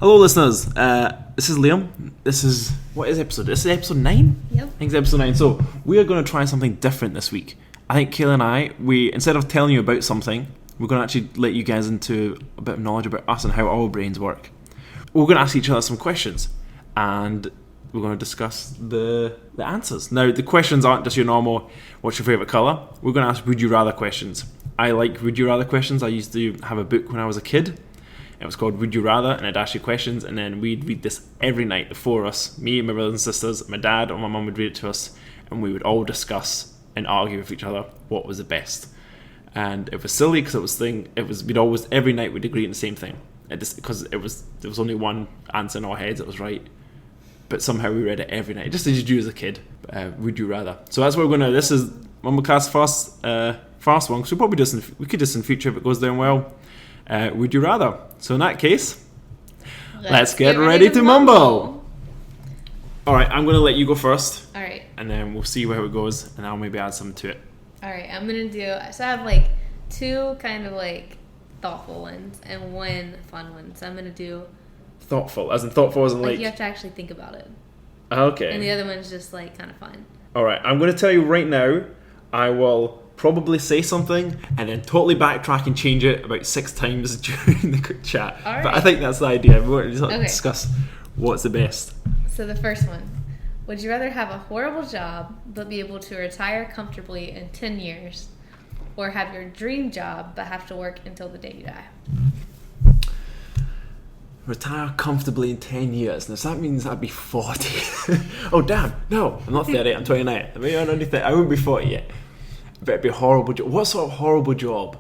Hello, listeners. This is Liam. What is episode? This is episode 9? Yep. I think it's episode 9. So, we are going to try something different this week. I think Kayla and I, instead of telling you about something, we're going to actually let you guys into a bit of knowledge about us and how our brains work. We're going to ask each other some questions, and we're going to discuss the answers. Now, the questions aren't just your normal, what's your favourite colour? We're going to ask would you rather questions. I like would you rather questions. I used to have a book when I was a kid. It was called Would You Rather, and I'd ask you questions, and then we'd read this every night, the four of us, me and my brothers and sisters, my dad or my mum would read it to us, and we would all discuss and argue with each other what was the best. And it was silly because every night we'd agree on the same thing, because there was only one answer in our heads that was right, but somehow we read it every night, just as you do as a kid. Would you rather? So that's what we're going to. This is MumbleCast first one, because we could do this in future if it goes down well. Would you rather? So in that case, let's get ready to mumble. Alright, I'm going to let you go first. Alright. And then we'll see where it goes, and I'll maybe add something to it. Alright, I'm going to so I have two kind of thoughtful ones and one fun one. So I'm going to do... Thoughtful as in you have to actually think about it. Okay. And the other one's just kind of fun. Alright, I'm going to tell you right now, I will probably say something and then totally backtrack and change it about 6 times during the chat. Right. But I think that's the idea. We want to discuss what's the best. So the first one. Would you rather have a horrible job but be able to retire comfortably in 10 years, or have your dream job but have to work until the day you die? Retire comfortably in 10 years. Now, so that means I'd be 40. Oh, damn. No, I'm not 30. I'm 29. I mean, I'm only 30. I won't be 40 yet. But it'd be a horrible job. What sort of horrible job?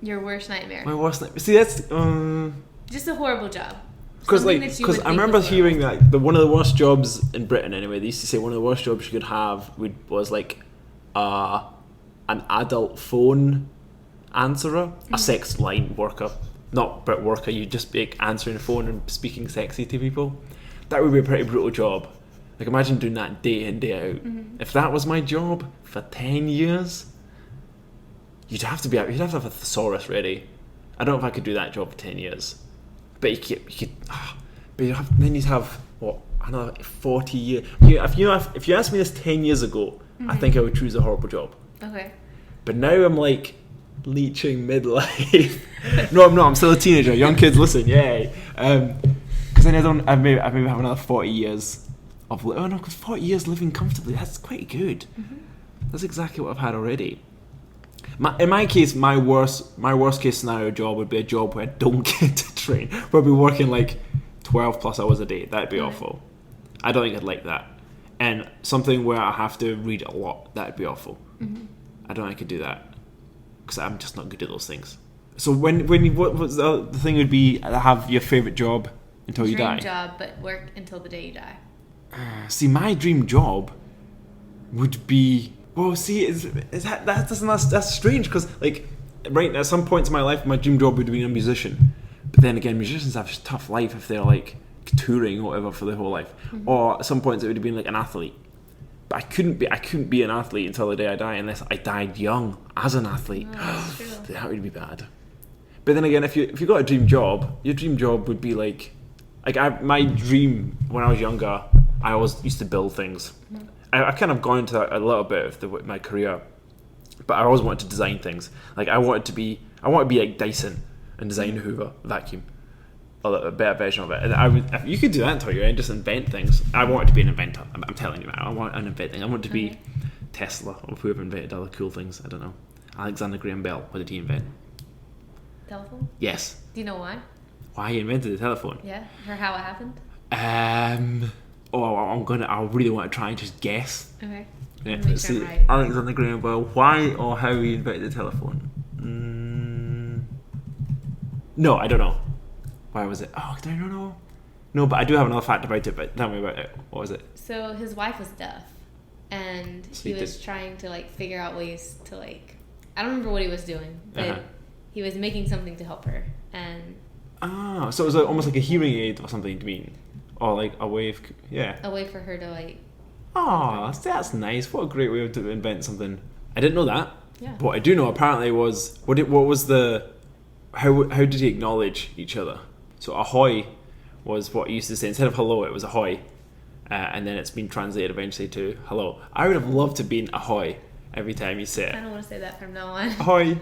Your worst nightmare. My worst nightmare. See, that's... just a horrible job. Because I remember hearing that one of the worst jobs in Britain, anyway, they used to say one of the worst jobs you could have was an adult phone answerer, a sex line worker. Not Brit worker, you just be answering the phone and speaking sexy to people. That would be a pretty brutal job. Imagine doing that day in, day out. Mm-hmm. If that was my job for 10 years, you'd have to have a thesaurus ready. I don't know if I could do that job for 10 years. But then you'd have another 40 years. If you asked me this 10 years ago, I think I would choose a horrible job. Okay. But now I'm leeching midlife. No, I'm not. I'm still a teenager. Young kids, listen, yay. Because then I maybe have another 40 years of 40 years living comfortably. That's quite good. Mm-hmm. That's exactly what I've had already. In my case, my worst case scenario job would be a job where I don't get to train. Where I'd be working 12 plus hours a day. That'd be awful. I don't think I'd like that. And something where I have to read a lot. That'd be awful. Mm-hmm. I don't think I could do that because I'm just not good at those things. So what was the thing would be have your favourite job until you die? Dream job, but work until the day you die. See, my dream job would be... Well, see, that's strange because, right at some points in my life, my dream job would be a musician. But then again, musicians have a tough life if they're, touring or whatever for their whole life. Mm-hmm. Or at some points, it would have been, an athlete. But I couldn't be an athlete until the day I die unless I died young as an athlete. Oh, that's true. That would be bad. But then again, if you got a dream job, your dream job would be my dream when I was younger, I always used to build things. Mm-hmm. I kind of gone into that a little bit of my career, but I always wanted to design things. I wanted to be like Dyson and design Hoover vacuum, or a better version of it. And you could do that until you're in, just invent things. I wanted to be an inventor. I'm telling you, man. I want an inventing. I want to be Tesla or whoever invented other cool things. I don't know. Alexander Graham Bell. What did he invent? Telephone? Yes. Do you know why? Why he invented the telephone? Yeah, or how it happened? I really want to try and just guess. Okay. Yeah, let's see. Right. Alexander Graham Bell. Why or how he invented the telephone? No, I don't know. Why was it? Oh, I don't know. No, but I do have another fact about it. But tell me about it. What was it? So his wife was deaf, and he was trying to figure out ways to I don't remember what he was doing, but he was making something to help her. And so it was almost like a hearing aid or something. You mean? Or a way of... Yeah. A way for her to Oh, that's nice. What a great way to invent something. I didn't know that. Yeah. But what I do know apparently was... How did he acknowledge each other? So ahoy was what I used to say. Instead of hello, it was ahoy. And then it's been translated eventually to hello. I would have loved to have been ahoy every time you say it. I don't want to say that from now on. Ahoy.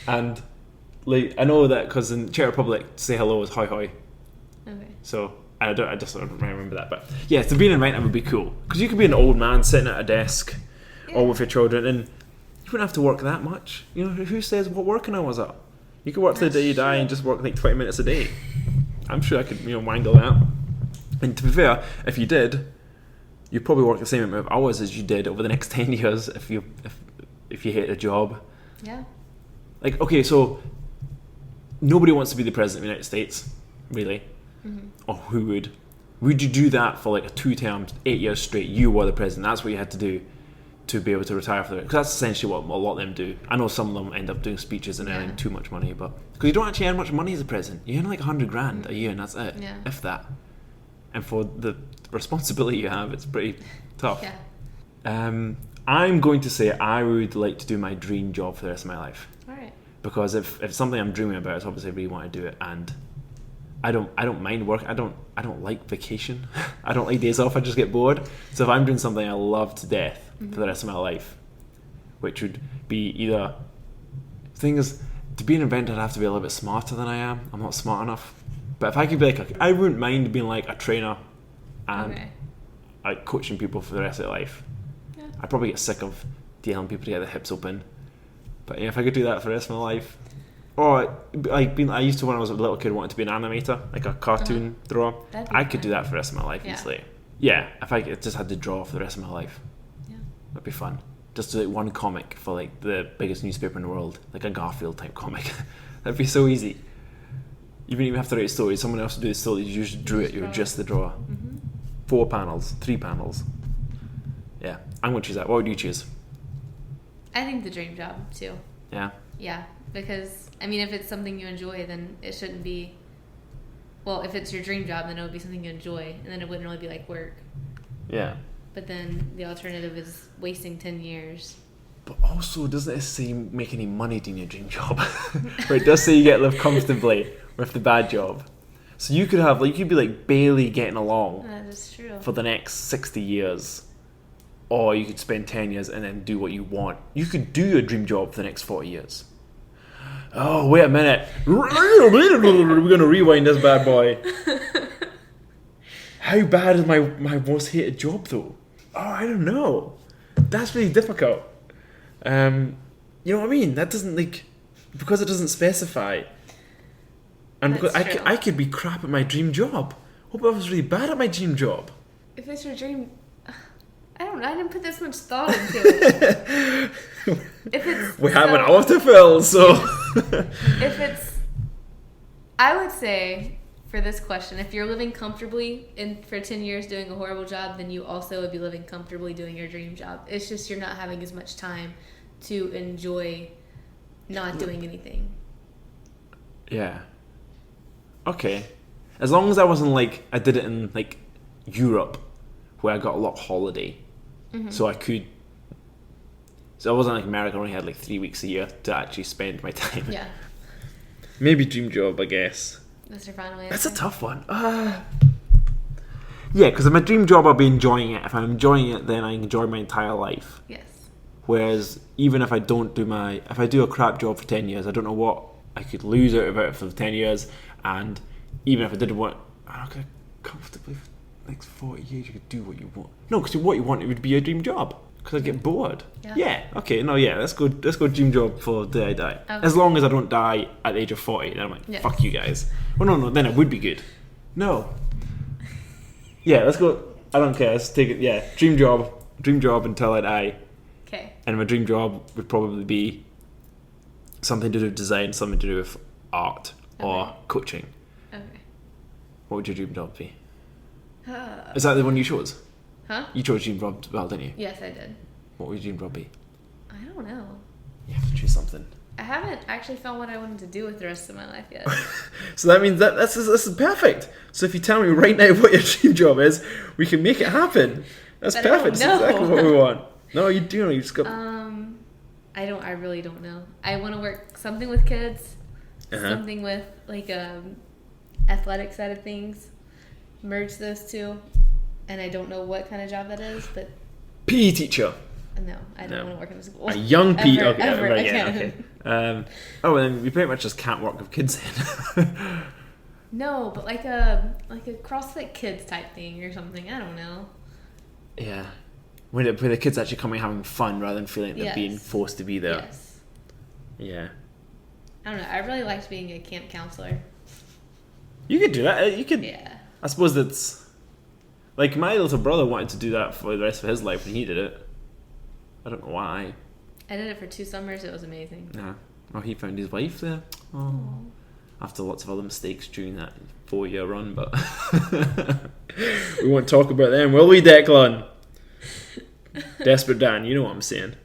And like I know that because in Czech Republic, to say hello is hoi hoi. Okay. So I just don't remember that. But yeah, to be an event, that would be cool. Because you could be an old man sitting at a desk or with your children, and you wouldn't have to work that much. You know, who says what working hours are? You could work till the day you die and just work like 20 minutes a day. I'm sure I could, wangle that. And to be fair, if you did, you'd probably work the same amount of hours as you did over the next 10 years if you hate a job. Yeah. Like, okay, so nobody wants to be the president of the United States, really. Mm-hmm. Or who would? Would you do that for like a 2-term, 8 years straight? You were the president. That's what you had to do to be able to retire for it. Because that's essentially what a lot of them do. I know some of them end up doing speeches and earning too much money, but because you don't actually earn much money as a president, you earn like $100,000 a year, and that's it, if that. And for the responsibility you have, it's pretty tough. Yeah. I'm going to say I would like to do my dream job for the rest of my life. All right. Because if it's something I'm dreaming about, it's obviously I really want to do it, and I don't mind work. I don't like vacation. I don't like days off. I just get bored. So if I'm doing something I love to death for the rest of my life, which would be either, the thing is, to be an inventor, I'd have to be a little bit smarter than I am. I'm not smart enough. But if I could be like, I wouldn't mind being like a trainer and like coaching people for the rest of their life. Yeah. I'd probably get sick of telling people to get their hips open. But yeah, if I could do that for the rest of my life. Or like I used to, when I was a little kid, wanted to be an animator, like a cartoon drawer. I could do that for the rest of my life easily. Yeah, if I just had to draw for the rest of my life. Yeah. That'd be fun. Just do like one comic for like the biggest newspaper in the world, like a Garfield type comic. That'd be so easy. You wouldn't even have to write stories. Someone else would do the story. You just drew it. You were just the drawer. 4 panels, 3 panels. Yeah, I'm going to choose that. What would you choose? I think the dream job too. Yeah. Yeah, because I mean, if it's something you enjoy, then it shouldn't be. Well, if it's your dream job, then it would be something you enjoy, and then it wouldn't really be like work. Yeah. But then the alternative is wasting 10 years. But also, doesn't it say make any money doing your dream job? Or it does say you get to live comfortably with the bad job. So you could have, like, you could be like barely getting along. That is true. For the next 60 years. Or you could spend 10 years and then do what you want. You could do your dream job for the next 40 years. Oh, wait a minute. We're going to rewind this bad boy. How bad is my most hated job, though? Oh, I don't know. That's really difficult. You know what I mean? That doesn't, like... Because it doesn't specify. And because I could be crap at my dream job. What if I was really bad at my dream job? If it's your dream... I don't know. I didn't put this much thought into it. We have an hour to fill, so... If it's... I would say, for this question, if you're living comfortably for 10 years doing a horrible job, then you also would be living comfortably doing your dream job. It's just you're not having as much time to enjoy not doing anything. Yeah. Okay. As long as I wasn't like... I did it in, like, Europe, where I got a lot of holiday. So I could... So I wasn't like America, I only had like 3 weeks a year to actually spend my time. Yeah. Maybe dream job, I guess. That's your final answer? That's a tough one. Yeah, because in my dream job, I'll be enjoying it. If I'm enjoying it, then I enjoy my entire life. Yes. Whereas even if I don't do if I do a crap job for 10 years, I don't know what I could lose out of it for 10 years. And even if I didn't want... I could comfortably for the next 40 years, you could do what you want. No, because what you want, it would be your dream job. Because I'd get bored. Yeah. Okay. No. Yeah. Let's go dream job for the day I die. Okay. As long as I don't die at the age of 40, then I'm like, fuck you guys. Well, no. Then it would be good. No. Yeah. Let's go. I don't care. Let's take it. Yeah. Dream job until I die. Okay. And my dream job would probably be something to do with design, something to do with art or coaching. Okay. What would your dream job be? Is that the one you chose? Huh? You chose dream job well, didn't you? Yes, I did. What would your dream job be? I don't know. You have to choose something. I haven't actually found what I wanted to do with the rest of my life yet. So that means this is perfect. So if you tell me right now what your dream job is, we can make it happen. That's but perfect. That's exactly what we want. No, you do. You just got... I really don't know. I want to work something with kids, something with like athletic side of things. merge those two, and I don't know what kind of job that is, but PE teacher. no, I don't want to work in a school. A young PE. Ever, Okay, ever right, yeah, again. okay. Then you pretty much just can't work with kids then. No, but like a CrossFit Kids type thing or something. I don't know. Yeah. Where the kids actually coming having fun rather than feeling like they're being Yes. forced to be there. Yes. Yeah. I don't know. I really liked being a camp counselor. You could do that. You could. Yeah. I suppose that's like my little brother wanted to do that for the rest of his life and he did it. I don't know why. I did it for 2 summers. It was amazing. Yeah. Well, he found his wife there. Oh. Aww. After lots of other mistakes during that 4-year run, but we won't talk about them, will we, Declan? Desperate Dan, you know what I'm saying.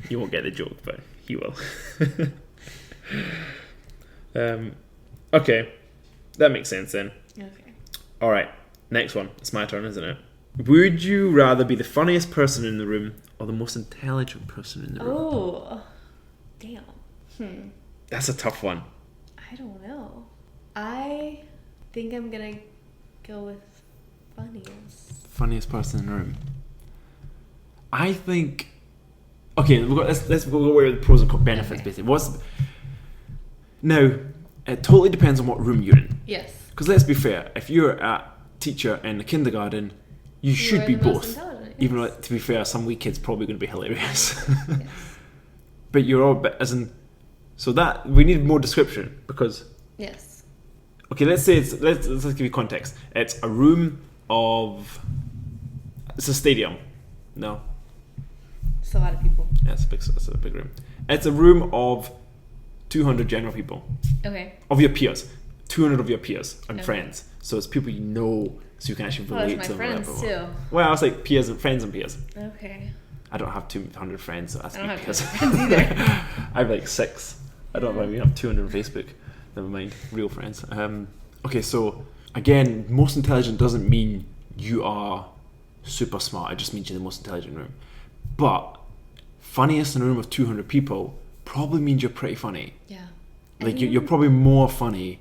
You won't get the joke, but he will. Okay, that makes sense then. Okay. All right, next one. It's my turn, isn't it? Would you rather be the funniest person in the room or the most intelligent person in the room? Oh, damn. That's a tough one. I don't know. I think I'm gonna go with funniest. Funniest person in the room. I think. Okay, let's go over the pros and benefits. Okay. Basically, now it totally depends on what room you're in. Yes. Because let's be fair, if you're a teacher in the kindergarten, you should are be the most both. intelligent, Even though, yes. to be fair, some wee kid's probably going to be hilarious. Yes. But you're all as in. So that we need more description because. Yes. Okay, let's say let's give you context. It's a room of. It's a stadium. No. It's a lot of people. Yeah, it's a big room. It's a room of 200 general people. Okay. Of your peers. 200 of your peers and Okay. friends. So it's people you know, so you can actually relate That's to my them. friends too. Well, I was like peers and friends and peers. Okay. I don't have 200 friends, so that's I don't have peers. 200 friends either. I have like 6. I don't know why we have 200 on Facebook. Never mind, real friends. Okay, so again, most intelligent doesn't mean you are super smart. It just means you're the most intelligent in the room. But funniest in a room of 200 people probably means you're pretty funny. Yeah. Like you're probably more funny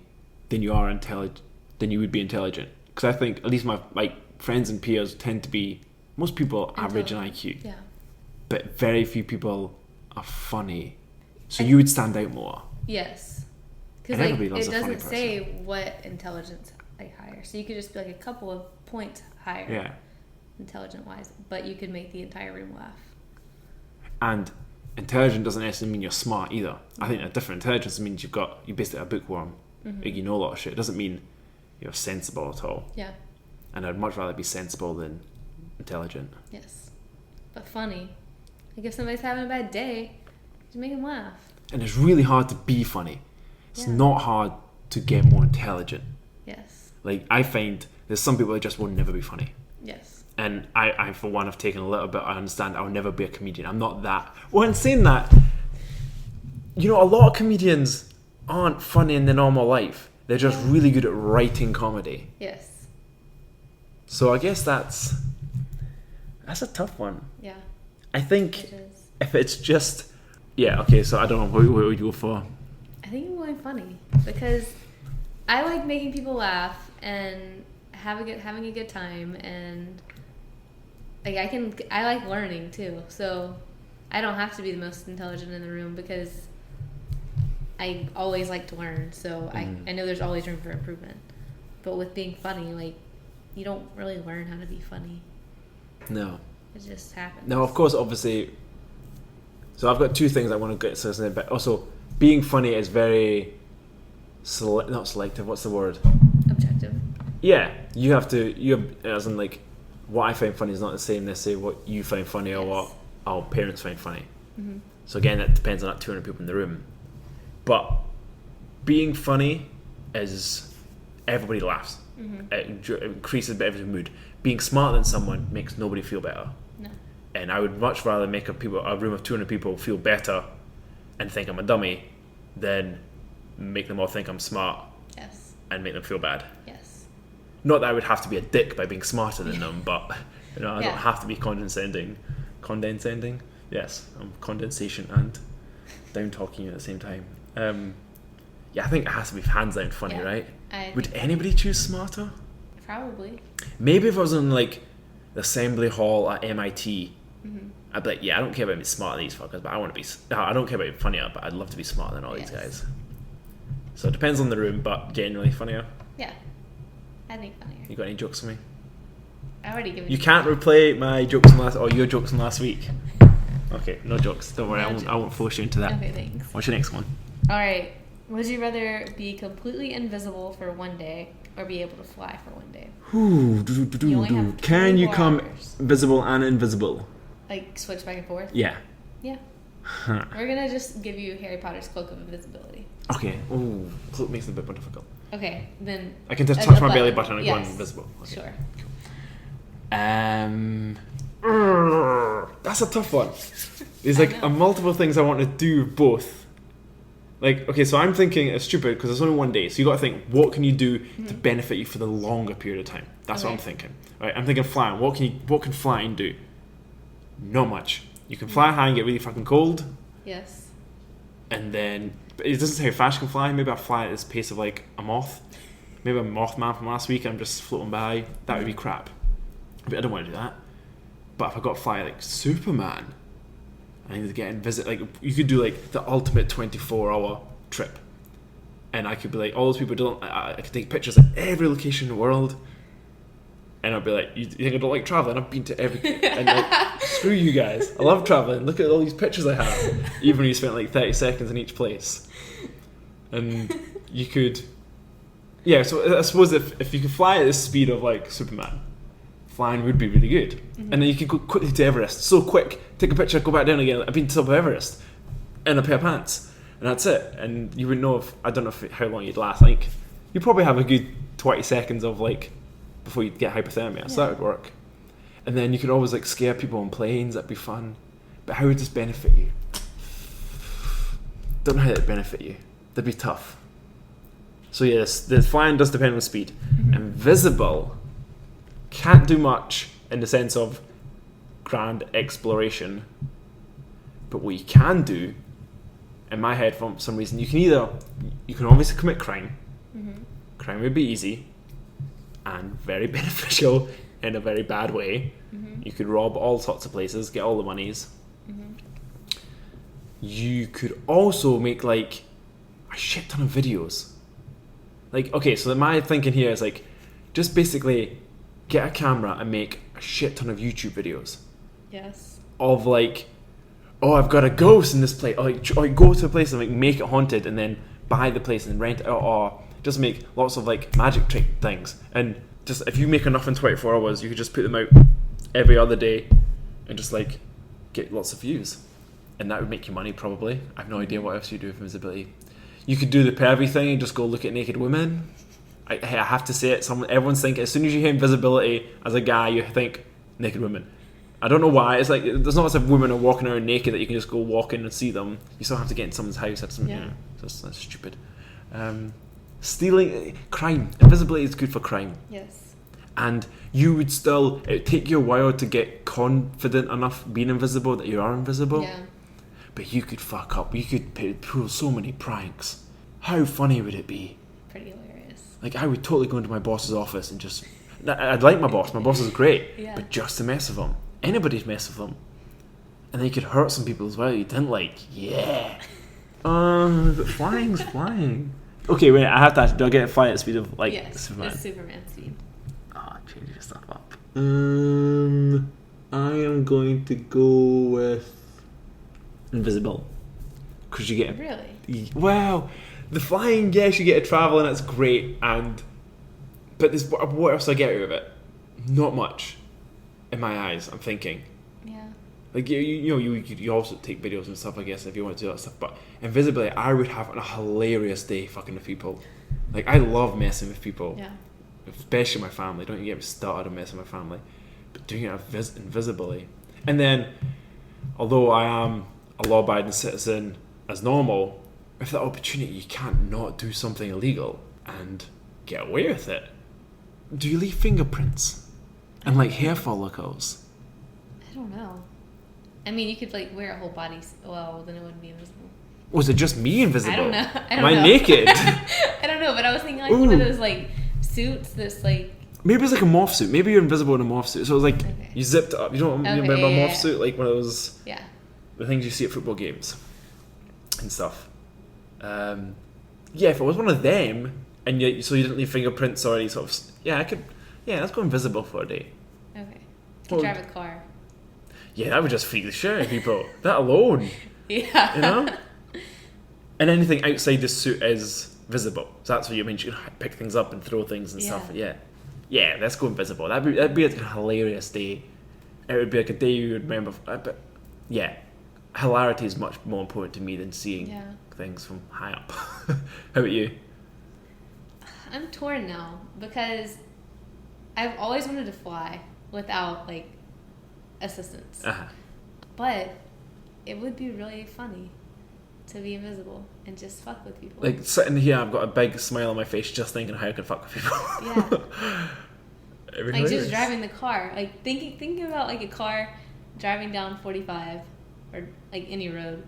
than you are intelligent, than you would be intelligent. Because I think at least my friends and peers tend to be most people average in IQ, Yeah. but very few people are funny. So you would stand out more. Yes. And Because everybody it loves a funny doesn't say what intelligence higher, so you could just be like a couple of points higher. Yeah. Intelligent wise, but you could make the entire room laugh. And intelligent doesn't necessarily mean you're smart either. I think a different intelligence means you're basically a bookworm. Like you know a lot of shit. It doesn't mean you're sensible at all. Yeah. And I'd much rather be sensible than intelligent. Yes. But funny. Like if somebody's having a bad day, just make them laugh. And it's really hard to be funny. It's Yeah. not hard to get more intelligent. Yes. Like I find there's some people that just will never be funny. Yes. And I for one have taken a little bit. I understand I'll never be a comedian. I'm not that. Well, in saying that, you know, a lot of comedians aren't funny in their normal life. They're just really good at writing comedy. Yes. So I guess that's a tough one. Yeah. I think It is. if it's just okay. So I don't know what would you go for. I think I'm going funny because I like making people laugh and having a good time, and like I like learning too. So I don't have to be the most intelligent in the room because I always like to learn. So I know there's always room for improvement. But with being funny, like you don't really learn how to be funny. No. It just happens. Now, of course, obviously. So I've got 2 things I want to get to, but also being funny is very not selective. What's the word? Objective. Yeah, you have as in like what I find funny is not the same necessarily what you find funny or what our parents find funny. Mm-hmm. So again, it depends on that 200 people in the room. But being funny is everybody laughs. Mm-hmm. It increases everybody's mood. Being smarter than someone makes nobody feel better. No. And I would much rather make a room of 200 people feel better and think I'm a dummy than make them all think I'm smart Yes. and make them feel bad. Yes. Not that I would have to be a dick by being smarter than them, but I Yeah. don't have to be condescending. Condescending? Yes, I'm condensation and down talking at the same time. I think it has to be hands down funny, Yeah. right? I Would think anybody choose smarter? Probably. Maybe if I was in like the assembly hall at MIT, Mm-hmm. I'd be like, yeah, I don't care about being smarter than these fuckers, but I want to be. I don't care about being funnier, but I'd love to be smarter than all these guys. So it depends on the room, but generally funnier. Yeah. I think funnier. You got any jokes for me? I already given You can't replay my jokes from your jokes from last week. Okay, no jokes. Don't worry, I won't force you into that. Okay, thanks. What's your next one? All right. Would you rather be completely invisible for one day or be able to fly for one day? You only have Can you 24 come hours. visible and invisible? Like switch back and forth? Yeah. Yeah. Huh. We're gonna just give you Harry Potter's Cloak of Invisibility. Okay. Ooh, cloak makes it a bit more difficult. Okay, then I can just a touch my belly button and go yes. invisible. Okay. Sure. That's a tough one. There's I like know. multiple things I want to do both. Like, okay, so I'm thinking it's stupid because it's only one day. So you got to think, what can you do to benefit you for the longer period of time? That's what I'm thinking. Right? I'm thinking flying. What can flying do? Not much. You can fly high and get really fucking cold, Yes. and then it doesn't say how fast you can fly. Maybe I fly at the pace of like a moth. Maybe I'm a Mothman from last week. I'm just floating by. That would be crap. But I don't want to do that. But if I got to fly like Superman, I need to get and visit. Like you could do like the ultimate 24-hour trip, and I could be like all those people don't. I could take pictures at every location in the world, and I'd be like, you think I don't like traveling? I've been to every and like screw you guys. I love traveling. Look at all these pictures I have. Even when you spent like 30 seconds in each place, and you could. Yeah, so I suppose if you could fly at the speed of like Superman, flying would be really good. And then you could go quickly to Everest, so quick, take a picture, go back down again. I've been to the top of Everest in a pair of pants, and that's it. And you would know I don't know how long you'd last. Like you'd probably have a good 20 seconds of like before you get hypothermia, so that would work. And then you could always like scare people on planes. That'd be fun. But how would this benefit you? Don't know how that'd benefit you. That'd be tough. So yes, the flying does depend on speed. Invisible can't do much in the sense of grand exploration. But what you can do, in my head for some reason, you can obviously commit crime. Crime would be easy and very beneficial in a very bad way. You could rob all sorts of places, get all the monies. You could also make like a shit ton of videos. Like, okay, so my thinking here is like, just basically get a camera and make a shit ton of YouTube videos. Yes. Of like, oh, I've got a ghost in this place. Or like go to a place and like make it haunted and then buy the place and rent it out. Or just make lots of like magic trick things. And just, if you make enough in 24 hours, you could just put them out every other day and just like get lots of views. And that would make you money probably. I have no idea what else you do with visibility. You could do the pervy thing and just go look at naked women. I have to say it. Everyone's thinking, as soon as you hear invisibility as a guy, you think naked women. I don't know why. It's like there's not lots of women are walking around naked that you can just go walk in and see them. You still have to get in someone's house. That's that's stupid. Stealing, crime. Invisibility is good for crime. Yes. And you would still, it would take you a while to get confident enough being invisible that you are invisible. Yeah. But you could fuck up. You could pull so many pranks. How funny would it be? Pretty hilarious. Like, I would totally go into my boss's office and just... I'd like my boss. My boss is great. Yeah. But just to mess with him. Anybody'd mess with him. And then you could hurt some people as well you didn't like. Yeah. But flying's flying. Okay, wait, I have to ask, do I get a fly at the speed of, like, Yes, Superman? it's Superman speed. Oh, change your stuff up. I am going to go with invisible. Because you get... Really? Well, the flying, yes, you get to travel and it's great, but there's, what else do I get out of it? Not much. In my eyes, I'm thinking. Yeah. Like, you also take videos and stuff, I guess, if you want to do that stuff, but invisibility, I would have a hilarious day fucking with people. Like, I love messing with people. Yeah. Especially my family. Don't you get me started on messing with my family. But doing it invisibly. And then, although I am a law-abiding citizen as normal, with that opportunity, you can't not do something illegal and get away with it. Do you leave fingerprints? And like hair follicles? I don't know. I mean, you could like wear a whole body. Well, then it wouldn't be invisible. Was it just me invisible? I don't know. Am I naked? I don't know, but I was thinking like one of those like suits that's like Maybe it's like a morph suit. Maybe you're invisible in a morph suit. So it's like Okay. you zipped it up. You don't remember a morph suit, like one of those Yeah. the things you see at football games and stuff. Yeah, if it was one of them, and so you didn't leave fingerprints or any sort of I could. Yeah, let's go invisible for a day. Okay. You drive a car. Yeah, that would just freak the shit out of people. That alone. Yeah. You know? And anything outside the suit is visible. So that's what you mean. You can pick things up and throw things and stuff. Yeah. Yeah, let's go invisible. That'd be like a hilarious day. It would be like a day you would remember. But yeah, hilarity is much more important to me than seeing things from high up. How about you? I'm torn now because I've always wanted to fly without like assistance. But it would be really funny to be invisible and just fuck with people. Like sitting here, I've got a big smile on my face just thinking how I can fuck with people. Yeah. Like just driving the car. Like thinking about like a car driving down 45 or like any road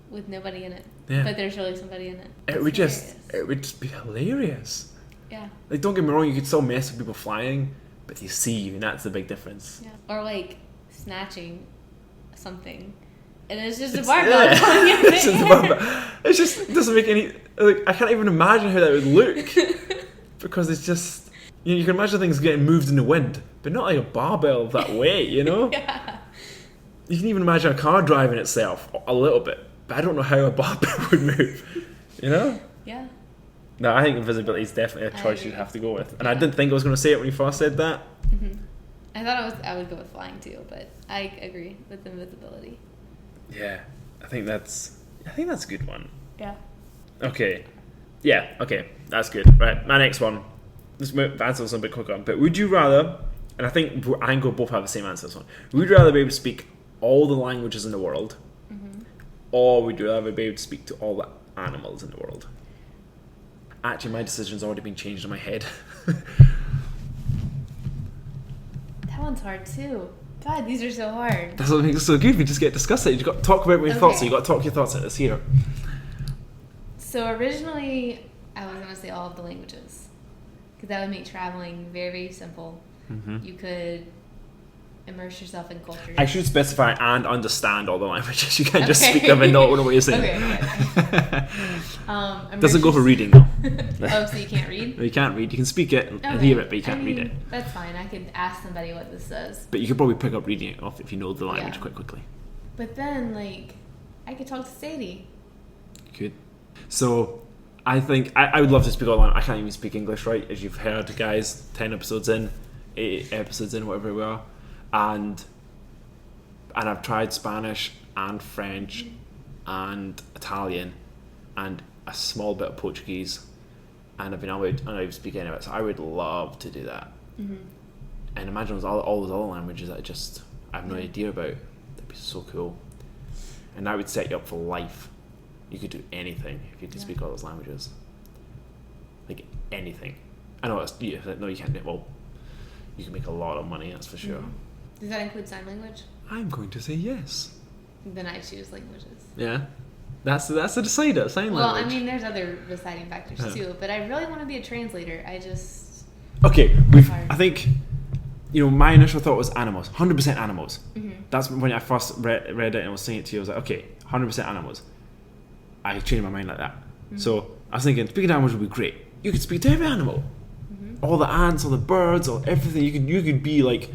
with nobody in it. Yeah. But there's really somebody in it. It would just be hilarious. Yeah. Like, don't get me wrong, you could still mess with people flying, but they see you, and that's the big difference. Yeah. Or like snatching something, and it's just a barbell falling in the air. It just doesn't make any. Like, I can't even imagine how that would look because it's just you can imagine things getting moved in the wind, but not like a barbell that way. You know. Yeah. You can even imagine a car driving itself a little bit, but I don't know how a barbell would move. You know. Yeah. No, I think invisibility is definitely a choice you'd have to go with. And I didn't think I was going to say it when you first said that. Mm-hmm. I thought I would go with flying too, but I agree with invisibility. Yeah, I think that's a good one. Yeah. Okay. Yeah, okay. That's good. Right, my next one. Let's answer this a bit quicker. But would you rather, and I think we'll both have the same answer to this one. Would you rather be able to speak all the languages in the world, or would you rather be able to speak to all the animals in the world? Actually, my decision's already been changed in my head. That one's hard too. God, these are so hard. That's what makes it so good. We just get to discuss it. You've got to talk about your thoughts. So you got to talk your thoughts out. Let's hear. So originally, I was gonna say all of the languages, because that would make traveling very, very simple. Mm-hmm. You could immerse yourself in culture. I should specify and understand all the languages. You can't just speak them and not know what you're saying. Okay. Doesn't go for reading though. Oh, so you can't read? You can't read. You can speak it and hear it, but you can't read it. That's fine. I could ask somebody what this says. But you could probably pick up reading it off if you know the language quite quickly. But then, like, I could talk to Sadie. Good. So, I think I would love to speak all the language. I can't even speak English, right? As you've heard, guys, 10 episodes in, 8 episodes in, whatever we are. And I've tried Spanish and French and Italian and a small bit of Portuguese, and I've been able to speak any of it. So I would love to do that. Mm-hmm. And imagine all those other languages that I have no idea about. That'd be so cool. And that would set you up for life. You could do anything if you could speak all those languages. Like anything. I know you can't. Well, you can make a lot of money. That's for sure. Mm-hmm. Does that include sign language? I'm going to say yes. Then I choose languages. Yeah, that's the decider. Sign language. Well, I mean, there's other deciding factors too, but I really want to be a translator. Okay, I think, my initial thought was animals, 100% animals. Mm-hmm. That's when I first read it and I was saying it to you. I was like, okay, 100% animals. I changed my mind like that. Mm-hmm. So I was thinking, speaking to animals would be great. You could speak to every animal, all the ants, all the birds, all everything. You could be like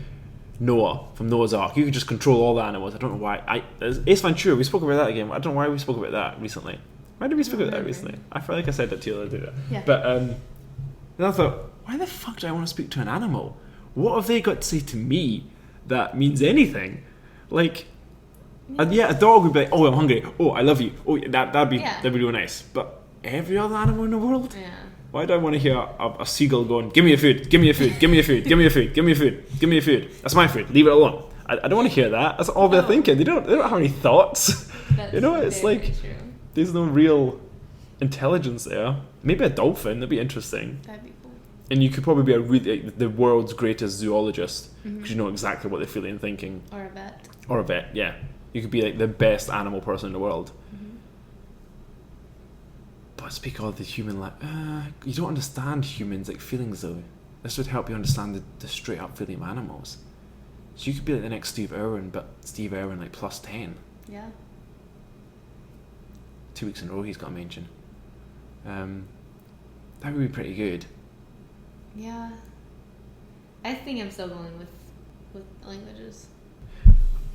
Noah from Noah's Ark. You could just control all the animals. I don't know why. Ace Ventura, we spoke about that again. I don't know why we spoke about that recently. Why did we speak about that recently? I feel like I said that to you the other day. Yeah. But then I thought, why the fuck do I want to speak to an animal? What have they got to say to me that means anything? Like, a dog would be like, oh, I'm hungry. Oh, I love you. Oh, that'd be really nice. But every other animal in the world? Yeah. Why do I want to hear a seagull going, give me your food, give me your food, give me your food, give me your food, give me your food, give me your food. That's my food. Leave it alone. I don't want to hear that. That's all they're thinking. They don't have any thoughts. It's like true. There's no real intelligence there. Maybe a dolphin. That'd be interesting. That'd be cool. And you could probably be the world's greatest zoologist because you know exactly what they're feeling and thinking. Or a vet. Yeah. You could be like the best animal person in the world. But speak all the human you don't understand humans like feelings though. this would help you understand the straight up feeling of animals. So you could be like the next Steve Irwin, but Steve Irwin like plus 10. Yeah. 2 weeks in a row he's got a mention. That would be pretty good. Yeah. I think I'm still going with languages.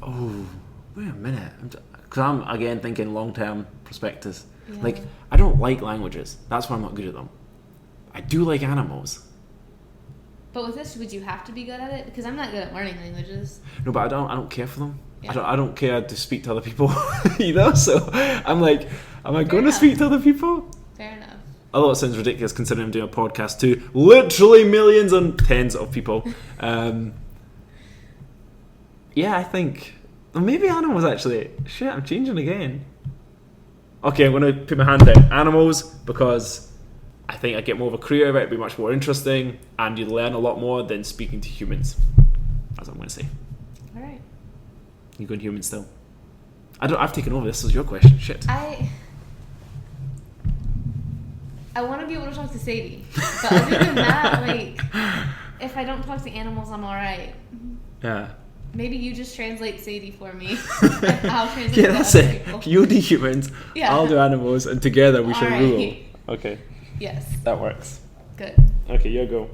Oh, wait a minute. Because I'm again thinking long-term perspectives. Yeah. Like, I don't like languages. That's why I'm not good at them. I do like animals. But with this, would you have to be good at it? Because I'm not good at learning languages. No, but I don't care for them. Yeah. I don't care to speak to other people, so I'm like, am I going to enough. speak to other people? Fair enough. Although it sounds ridiculous considering I'm doing a podcast to literally millions and tens of people. Yeah, I think maybe animals actually. Shit, I'm changing again. Okay, I'm going to put my hand down. Animals, because I think I get more of a career of it. It'd be much more interesting, and you learn a lot more than speaking to humans. That's what I'm going to say. All right. You going human still? I've taken over. This is your question. Shit. I want to be able to talk to Sadie, but other than that, like, if I don't talk to animals, I'm all right. Yeah. Maybe you just translate Sadie for me. And I'll translate Yeah, to that's other it. people. You do humans. Yeah. I'll do animals, and together we shall All rule. right. Okay, Yes. that works. Good. Okay, you go.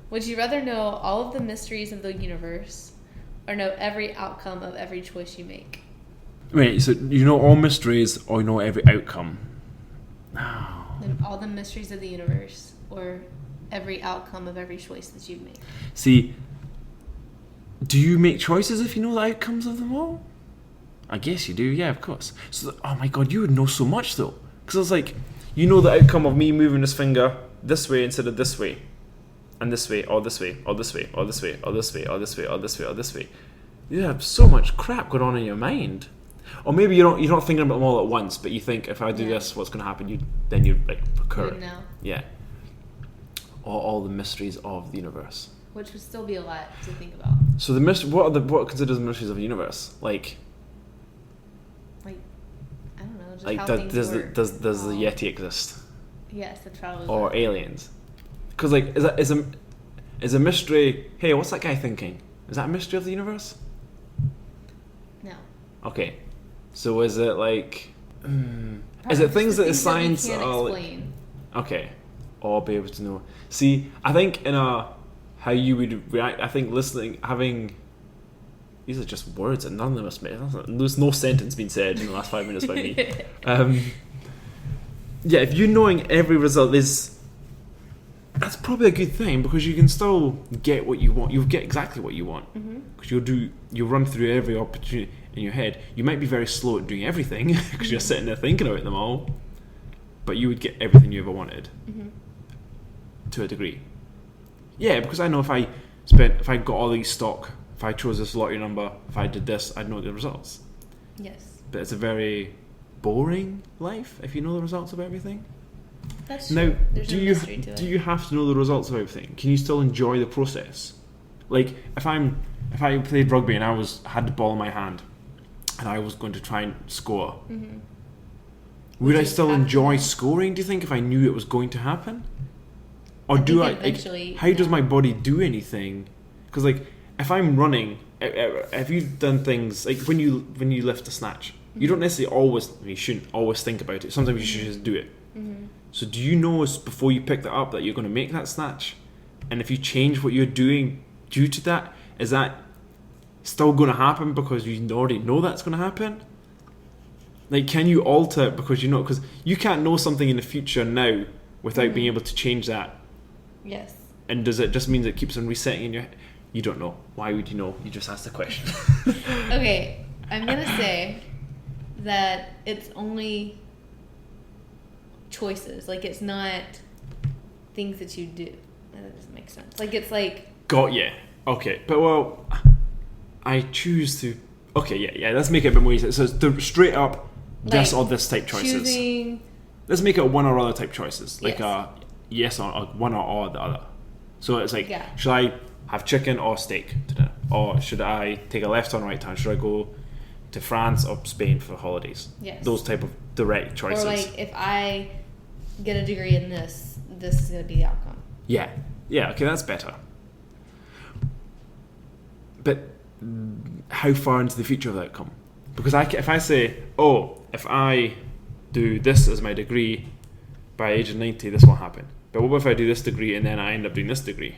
Would you rather know all of the mysteries of the universe, or know every outcome of every choice you make? Wait, so you know all mysteries, or you know every outcome? And all the mysteries of the universe, or every outcome of every choice that you make. See, do you make choices if you know the outcomes of them all? I guess you do, yeah, of course. So, oh my god, you would know so much though. Because it's like, you know the outcome of me moving this finger this way instead of this way. And this way, or this way, or this way, or this way, or this way, or this way, or this way, or this way. You have so much crap going on in your mind. Or maybe you're not thinking about them all at once, but you think, if I do this, what's going to happen? Then you like recur. Would know. Yeah. Or all the mysteries of the universe. Which would still be a lot to think about. So what considers the mysteries of the universe? Like I don't know, just like how things does work. does the Yeti exist? Yes, that's probably. Or aliens? Because like is a mystery? Hey, what's that guy thinking? Is that a mystery of the universe? No. Okay, so is it like? Is it things that the science can't are explain? Okay, or be able to know? See, I think how you would react. I think listening, having. These are just words and none of them are made. There's no sentence being said in the last 5 minutes by me. Yeah, if you knowing every result that's probably a good thing, because you can still get what you want. You'll get exactly what you want, because you'll run through every opportunity in your head. You might be very slow at doing everything because you're sitting there thinking about them all, but you would get everything you ever wanted to a degree. Yeah, because I know if I got all these stock, if I chose this lottery number, if I did this, I'd know the results. Yes. But it's a very boring life if you know the results of everything. That's Now, true. There's no mystery to it. do you have to know the results of everything? Can you still enjoy the process? Like if I played rugby and I had the ball in my hand and I was going to try and score, would I still enjoy scoring? Do you think if I knew it was going to happen, or do I? How does my body do anything? Because like if I'm running, have you done things like when you lift a snatch? You don't necessarily you shouldn't always think about it. Sometimes you should just do it. So do you know before you pick that up that you're going to make that snatch? And if you change what you're doing due to that, is that still going to happen because you already know that's going to happen? Like, can you alter it because you know? Because you can't know something in the future now without being able to change that. Yes. And does it just mean it keeps on resetting in your head? You don't know. Why would you know? You just asked the question. Okay, I'm going to say that it's only choices. Like, it's not things that you do. That doesn't make sense. Like, it's like... Got ya. Okay. But, well, I choose to... Okay, yeah. Let's make it a bit more easy. So it's straight up this or this type choices. Choosing... Let's make it one or other type choices. Like Yes. Yes or one or the other. So it's like, Yeah. should I have chicken or steak to dinner? Or should I take a left turn, right turn? Should I go to France or Spain for holidays? Yes. Those type of direct choices. Or like, if I get a degree in this is going to be the outcome. Yeah. Yeah, okay, that's better. But how far into the future will that come? Because if I say, if I do this as my degree, by age of 90, this will happen. But what if I do this degree and then I end up doing this degree?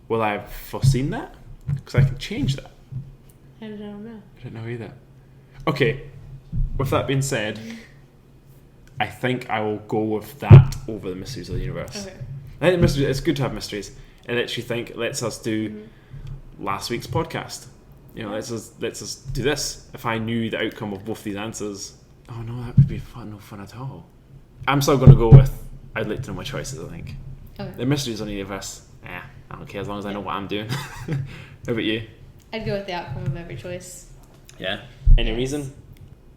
Will I have foreseen that? Because I can change that. I don't know. I don't know either. Okay, with that being said, I think I will go with that over the mysteries of the universe. Okay. I think it's good to have mysteries. And lets us do last week's podcast. Let's us do this. If I knew the outcome of both these answers, oh no, that would be no fun at all. I'm still going to go with I'd like to know my choices, I think. Okay. The mysteries of the universe, I don't care as long as I know what I'm doing. How about you? I'd go with the outcome of every choice. Yeah. Any reason?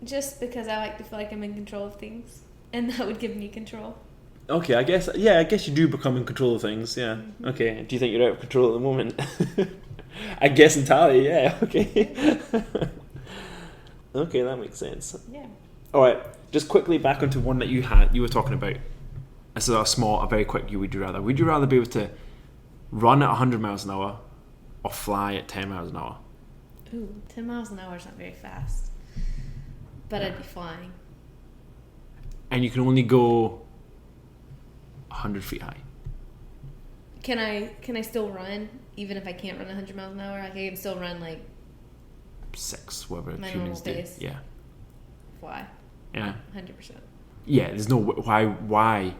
Just because I like to feel like I'm in control of things. And that would give me control. Okay, I guess you do become in control of things, yeah. Mm-hmm. Okay, do you think you're out of control at the moment? I guess entirely, yeah, okay. Okay, that makes sense. Yeah. Alright, just quickly back onto one that you were talking about. This is a very quick would you rather. Would you rather be able to run at 100 miles an hour or fly at 10 miles an hour? Ooh, 10 miles an hour is not very fast. But I'd be flying. And you can only go 100 feet high. Can I still run even if I can't run 100 miles an hour? I can still run like 6, whatever my humans do. pace. Yeah. Fly. Yeah. 100%. Yeah, there's no why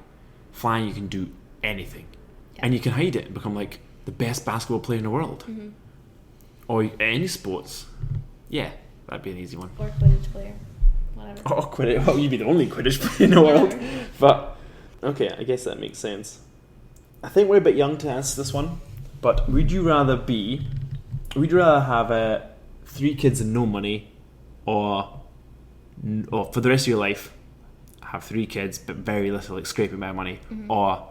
flying you can do anything. Yeah. And you can hide it and become like the best basketball player in the world. Mm-hmm. Or any sports. Yeah, that'd be an easy one. Or Quidditch player. Whatever. Oh, Quidditch. Well, you'd be the only Quidditch player in the world. But, okay, I guess that makes sense. I think we're a bit young to answer this one. But would you rather have 3 kids and no money, or for the rest of your life, have 3 kids but very little, like scraping by money, or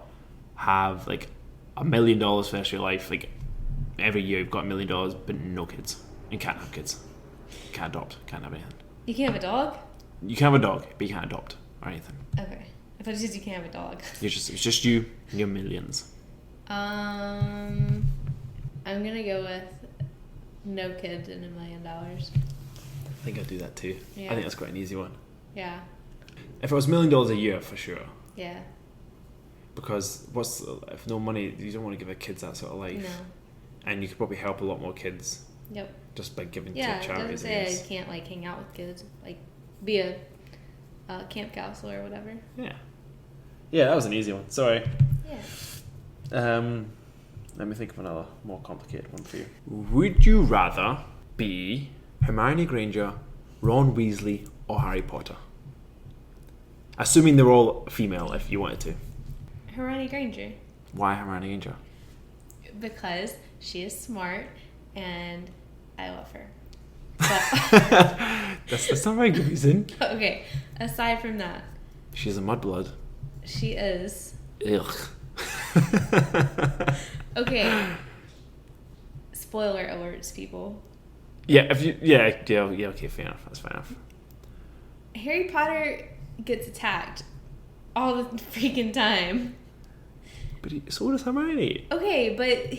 have like $1 million for the rest of your life, like every year you've got $1 million but no kids. You can't have kids. Can't adopt. Can't have anything. You can't have a dog? You can have a dog, but you can't adopt or anything. Okay. I thought you can't have a dog. It's just you and your millions. I'm gonna go with no kids and $1 million. I think I'd do that too. Yeah. I think that's quite an easy one. Yeah. If it was $1 million a year, for sure. Yeah. Because if no money, you don't want to give a kids that sort of life. No. And you could probably help a lot more kids. Yep. Just by giving to charities. charities. Yeah, it doesn't say I can't like hang out with kids, like be a camp counselor or whatever. Yeah. Yeah, that was an easy one. Sorry. Yeah. Let me think of another more complicated one for you. Would you rather be Hermione Granger, Ron Weasley, or Harry Potter? Assuming they're all female, if you wanted to. Hermione Granger. Why Hermione Granger? Because she is smart and I love her. But that's not a very good reason. Okay, aside from that. She's a mudblood. She is. Ugh. Okay. Spoiler alerts, people. Yeah, okay, fair enough. That's fair enough. Harry Potter gets attacked all the freaking time. But so does Hermione. Okay, but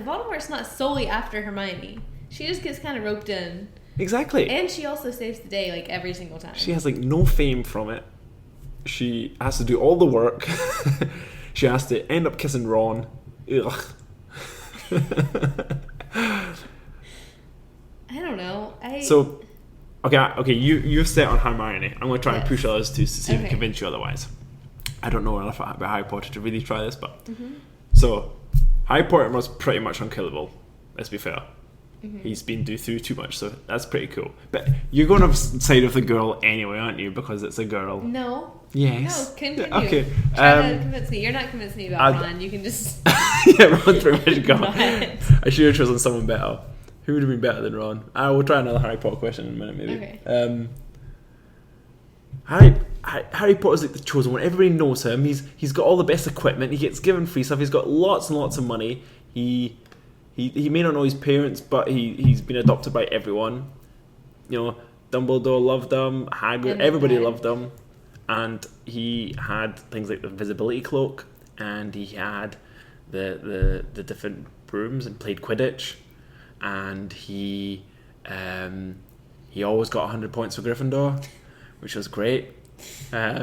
Voldemort's not solely after Hermione. She just gets kind of roped in. Exactly. And she also saves the day, like, every single time. She has, like, no fame from it. She has to do all the work. She has to end up kissing Ron. Ugh. I don't know. So, okay, you're set on Hermione. I'm going to try and push others to see if I can convince you otherwise. I don't know enough about Harry Potter to really try this, but... Mm-hmm. So, Harry Potter was pretty much unkillable, let's be fair. Mm-hmm. He's been through too much, so that's pretty cool. But you're going to side of the girl anyway, aren't you? Because it's a girl. No. Yes. No, continue. Okay. Try to convince me. You're not convincing me about Ron. You can just... yeah, Ron's pretty much gone. I should have chosen someone better. Who would have been better than Ron? I will try another Harry Potter question in a minute, maybe. Okay. Harry Potter's like the chosen one. Everybody knows him. He's got all the best equipment. He gets given free stuff. He's got lots and lots of money. He may not know his parents, but he's been adopted by everyone. You know, Dumbledore loved him. Hagrid, everybody loved him. And he had things like the invisibility cloak, and he had the different rooms and played Quidditch, and he always got 100 points for Gryffindor, which was great. I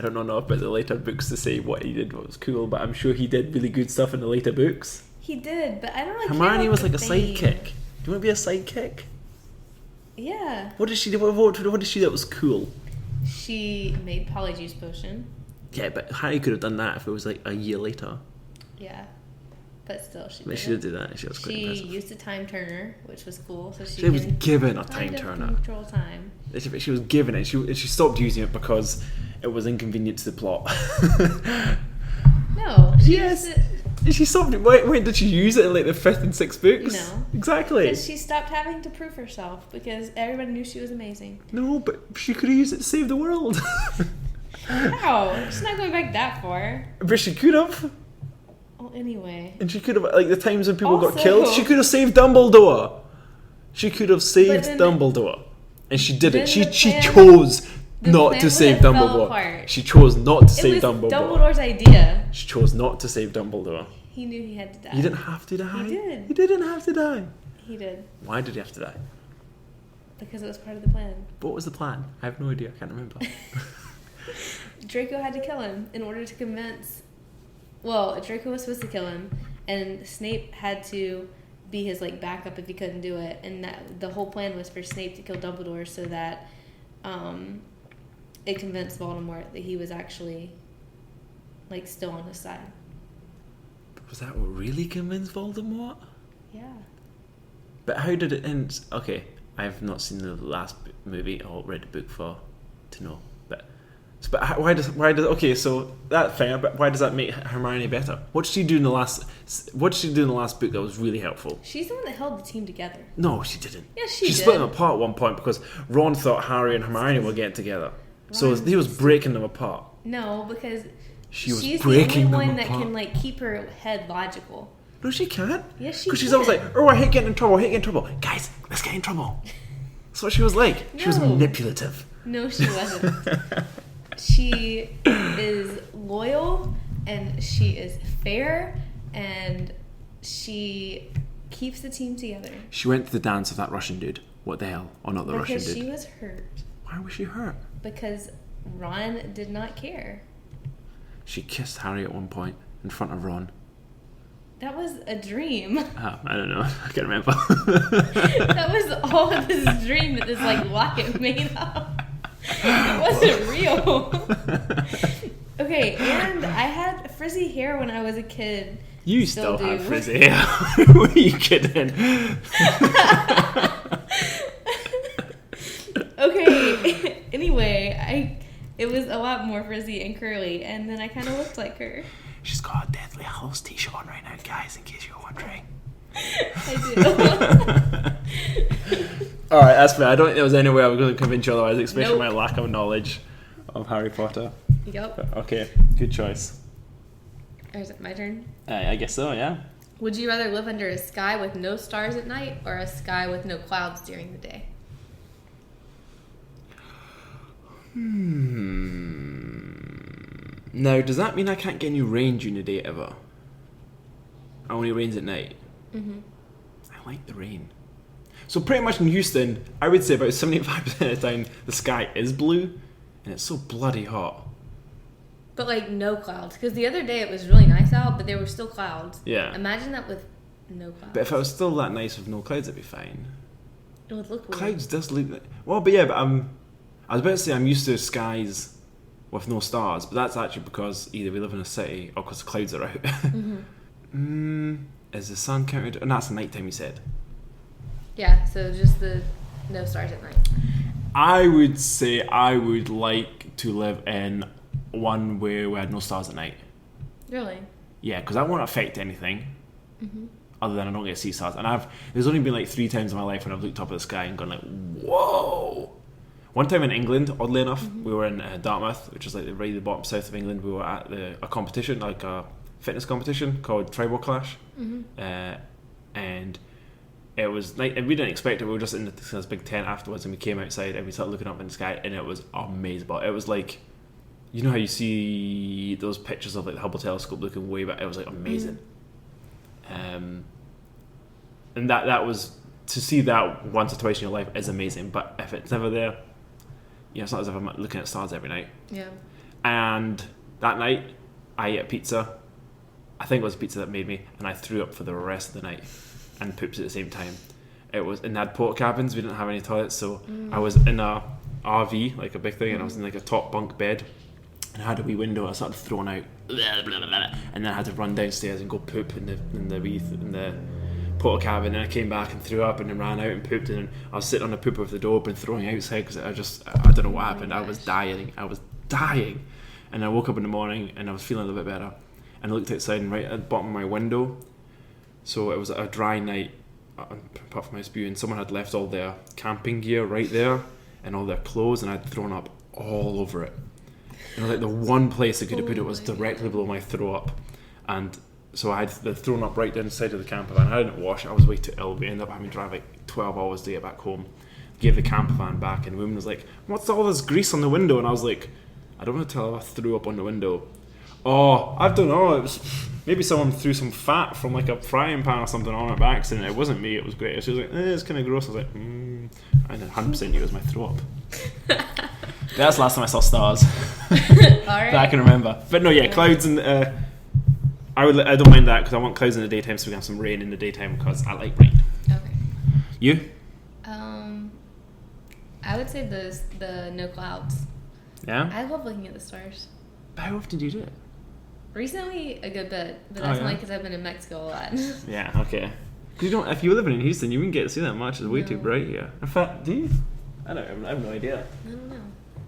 don't know enough about the later books to say what he did, what was cool, but I'm sure he did really good stuff in the later books. He did, but I don't like. Hermione was like a sidekick. Do you want to be a sidekick? Yeah. What did she do? What did she do that was cool? She made Polyjuice Potion. Yeah, but Harry could have done that if it was like a year later. Yeah. But still, she did do that. She was quite impressive. She used a time turner, which was cool. So she was given a time turner. Control time. She was given it. She stopped using it because it was inconvenient to the plot. No. Yes. She stopped it. Wait, did she use it in like the 5th and 6th books? No. Exactly. Because she stopped having to prove herself because everybody knew she was amazing. No, but she could have used it to save the world. How? She's not going back that far. But she could have. Well, anyway. And she could have, like, the times when people got killed, she could have saved Dumbledore. She could have saved Dumbledore. And she didn't. She chose not to save Dumbledore. She chose not to save Dumbledore. It was Dumbledore's idea. She chose not to save Dumbledore. He knew he had to die. He didn't have to die. He did. He didn't have to die. He did. Why did he have to die? Because it was part of the plan. What was the plan? I have no idea. I can't remember. Draco had to kill him in order to convince... Well, Draco was supposed to kill him, and Snape had to be his like backup if he couldn't do it. And that the whole plan was for Snape to kill Dumbledore so that it convinced Voldemort that he was actually like still on his side. Was that what really convinced Voldemort? Yeah. But how did it end? Okay, I have not seen the last movie or read the book to know. But why does okay? So that thing. But why does that make Hermione better? What did she do in the last? What did she do in the last book that was really helpful? She's the one that held the team together. No, she didn't. Yes, she did. She split them apart at one point because Ron thought Harry and Hermione were getting together. So he was breaking them apart. No, because she's the only one that can like keep her head logical. No, she can't. Yes, she can. Because she's always like, oh, I hate getting in trouble. Guys, let's get in trouble. That's what she was like. No. She was manipulative. No, she wasn't. She is loyal, and she is fair, and she keeps the team together. She went to the dance with that Russian dude. What the hell? Oh, not the Russian dude. Because she was hurt. Why was she hurt? Because Ron did not care. She kissed Harry at one point in front of Ron. That was a dream. Oh, I don't know. I can't remember. That was all of this dream that this like locket made up. It wasn't real. Okay, and I had frizzy hair when I was a kid. You still have frizzy hair. Who are you kidding? Okay, anyway, it was a lot more frizzy and curly, and then I kind of looked like her. She's got a Deathly Hallows t-shirt on right now, guys, in case you're wondering. I do. Alright, that's fair. I don't think there was any way I was going to convince you otherwise, especially Nope. my lack of knowledge of Harry Potter. Yep. Okay, good choice. Or is it my turn? I guess so, yeah. Would you rather live under a sky with no stars at night or a sky with no clouds during the day? Now, does that mean I can't get any rain during the day ever? It only rains at night? Mm-hmm. I like the rain. So pretty much in Houston, I would say about 75% of the time the sky is blue, and it's so bloody hot. But like no clouds, because the other day it was really nice out, but there were still clouds. Yeah. Imagine that with no clouds. But if it was still that nice with no clouds, it'd be fine. It would look weird. Clouds does look... Well, but yeah, but I was about to say I'm used to skies with no stars, but that's actually because either we live in a city or because the clouds are out. Mm-hmm. Is the sun counted? And that's the nighttime, you said. Yeah, so just the no stars at night. I would say I would like to live in one where we had no stars at night. Really? Yeah, because that won't affect anything. Mm-hmm. Other than I don't get to see stars. And there's only been like 3 times in my life when I've looked up at the sky and gone like, whoa! One time in England, oddly enough, we were in Dartmouth, which is like right at the bottom south of England. We were at a competition, like a fitness competition called Tribal Clash. Mm-hmm. And it was night, and we didn't expect it. We were just in this big tent afterwards, and we came outside and we started looking up in the sky, and it was amazing. But it was like you know how you see those pictures of like the Hubble telescope looking way back? It was like amazing. And that was, to see that once or twice in your life is amazing. But if it's never there, it's not as if I'm looking at stars every night. Yeah. And that night, I ate a pizza. I think it was pizza that made me, and I threw up for the rest of the night and pooped at the same time. It was, and they had porta cabins. We didn't have any toilets, so I was in a RV, like a big thing, and I was in like a top bunk bed, and I had a wee window. I started throwing out, and then I had to run downstairs and go poop in the porta cabin. And I came back and threw up, and then ran out and pooped. And I was sitting on the pooper with the door open, throwing outside because I don't know what happened. I was dying. And I woke up in the morning and I was feeling a little bit better. And I looked outside, and right at the bottom of my window, so it was a dry night, apart from my spew, and someone had left all their camping gear right there and all their clothes, and I'd thrown up all over it. And like the one place I could have put it was directly below my throw up, and so I had thrown up right down the side of the camper van. I didn't wash it. I was way too ill. We ended up having to drive like 12 hours to get back home. Gave the camper van back, and the woman was like, "What's all this grease on the window?" And I was like, "I don't want to tell her I threw up on the window." "Oh, I don't know. It was maybe someone threw some fat from like a frying pan or something on it by accident. It wasn't me. It was great." She was like, "It's kind of gross." I was like, I 100% knew it was my throw up. That's the last time I saw stars that I can remember. But no, clouds and I don't mind that because I want clouds in the daytime, so we can have some rain in the daytime because I like rain. Okay. You? I would say the no clouds. Yeah. I love looking at the stars. How often do you do it? Recently, a good bit, but that's only because I've been in Mexico a lot. Yeah. Okay. Because if you were living in Houston, you wouldn't get to see that much. It's way too bright here. In fact, do you? I have no idea. I don't know.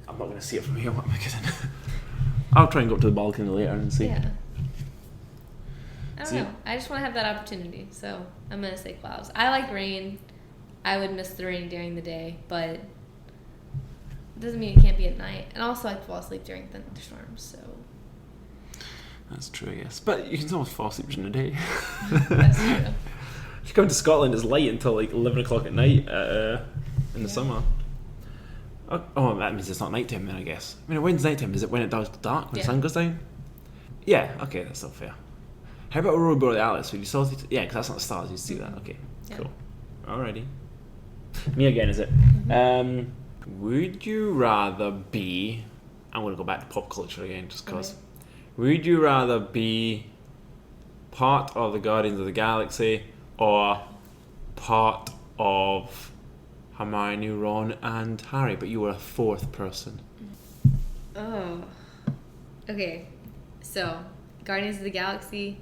I'm not going to see it from here. What am I kidding? I'll try and go up to the balcony later and see. Yeah. I don't know. I just want to have that opportunity, so I'm going to say clouds. I like rain. I would miss the rain during the day, but it doesn't mean it can't be at night. And also, I fall asleep during thunderstorms, so. That's true, yes. But you can almost fall asleep during the day. That's true. If you come to Scotland, it's light until like 11 o'clock at night in the summer. Oh, that means it's not nighttime then, I guess. I mean, when's nighttime? Is it when it does dark, when the sun goes down? Yeah, okay, that's still fair. How about Aurora Borealis? Would you still yeah, because that's not the stars, you see that. Okay, cool. Alrighty. Me again, is it? Mm-hmm. Would you rather be... I'm going to go back to pop culture again, just because. Okay. Would you rather be part of the Guardians of the Galaxy or part of Hermione, Ron, and Harry, but you were a fourth person? Oh. Okay. So, Guardians of the Galaxy.